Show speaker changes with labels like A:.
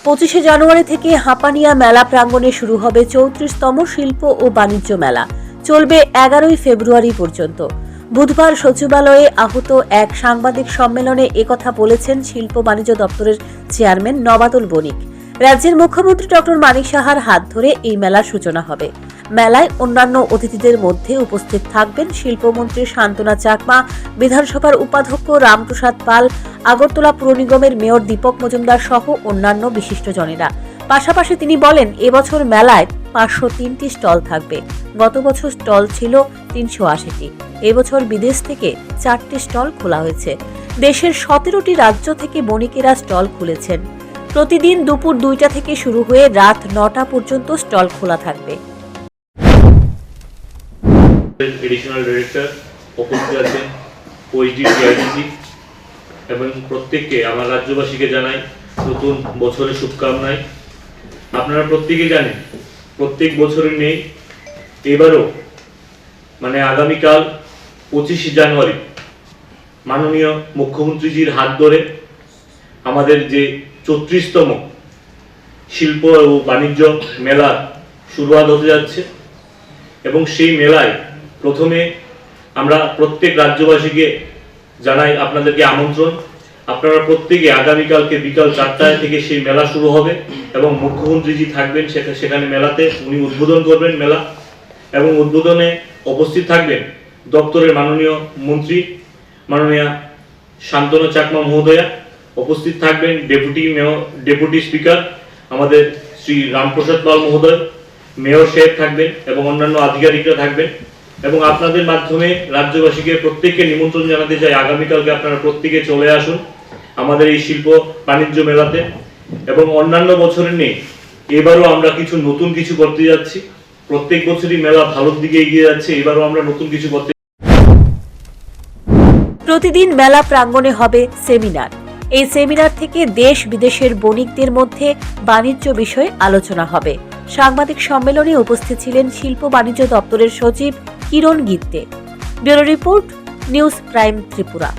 A: 25শে জানুয়ারি থেকে হাঁপানিয়া মেলা প্রাঙ্গণে শুরু হবে 34তম শিল্প ও বাণিজ্য মেলা। চলবে 11ই ফেব্রুয়ারি পর্যন্ত। বুধবার সচিবালয়ে আহত এক সাংবাদিক সম্মেলনে একথা বলেছেন শিল্প বাণিজ্য দপ্তরের চেয়ারম্যান নবাদুল বণিক। রাজ্যের মুখ্যমন্ত্রী ডক্টর মানিক সাহার হাত ধরে এই মেলার সূচনা হবে। মেলায় অন্যান্য অতিথিদের মধ্যে উপস্থিত থাকবেন শিল্পমন্ত্রী শান্তনা চাকমা, বিধানসভার উপাধ্যক্ষ রামপ্রসাদ পাল, আগরতলা পুর নিগমের মেয়র দীপক মজুমদার সহ অন্যান্য বিশিষ্টজনেরা। পাশাপাশি তিনি বলেন, এবছর মেলায় 503টি স্টল থাকবে। গত বছর স্টল ছিল 380টি। এবছর বিদেশ থেকে 4টি স্টল খোলা হয়েছে। দেশের 17টি রাজ্য থেকে বণিকেরা স্টল খুলেছেন। প্রতিদিন দুপুর 2টা থেকে শুরু হয়ে রাত 9টা পর্যন্ত স্টল খোলা থাকবে।
B: এডিশনাল ডাইরেক্টর উপস্থিত আছেন, ওএইচডি ডিআইডিসি এবং প্রত্যেককে আমার রাজ্যবাসীকে জানাই নতুন বছরের শুভকামনায়। আপনারা প্রত্যেকে জানেন প্রত্যেক বছরের নেই, এবারও আগামীকাল 25শে জানুয়ারি মাননীয় মুখ্যমন্ত্রীজির হাত ধরে আমাদের যে 34তম শিল্প ও বাণিজ্য মেলা শুরুয়াত হতে যাচ্ছে এবং সেই মেলায় প্রথমে আমরা প্রত্যেক রাজ্যবাসীকে জানাই আপনাদেরকে আমন্ত্রণ। আপনারা প্রত্যেকে আগামীকালকে বিকাল 4টায় থেকে সেই মেলা শুরু হবে এবং মুখ্যমন্ত্রীজি থাকবেন সেখানে মেলাতে। উনি উদ্বোধন করবেন মেলা এবং উদ্বোধনে উপস্থিত থাকবেন দপ্তরের মাননীয় মন্ত্রী মাননীয়া শান্তনা চাকমা মহোদয়া, উপস্থিত থাকবেন ডেপুটি স্পিকার আমাদের শ্রী রামপ্রসাদ পাল মহোদয়, মেয়র সাহেব থাকবেন এবং অন্যান্য আধিকারিকরা থাকবেন। এবং আপনাদের মাধ্যমে রাজ্যবাসীকে প্রত্যেককে নিমন্ত্রণ জানাতে চাই, আগামীকালকে আপনারা প্রত্যেকে চলে আসুন আমাদের এই শিল্প বাণিজ্য মেলাতে। এবং অন্যান্য বছরের নেই, এবারও আমরা নতুন কিছু করতে যাচ্ছি। প্রত্যেক বছরই মেলা ভালোর দিকে এগিয়ে যাচ্ছে, এবারও আমরা নতুন কিছু করতে।
A: প্রতিদিন মেলা প্রাঙ্গণে হবে সেমিনার। এই সেমিনার থেকে দেশ বিদেশের বণিকদের মধ্যে বাণিজ্য বিষয়ে আলোচনা হবে। সাংবাদিক সম্মেলনে উপস্থিত ছিলেন শিল্প বাণিজ্য দপ্তরের সচিব Kiran Gitte. Bureau report, news prime Tripura.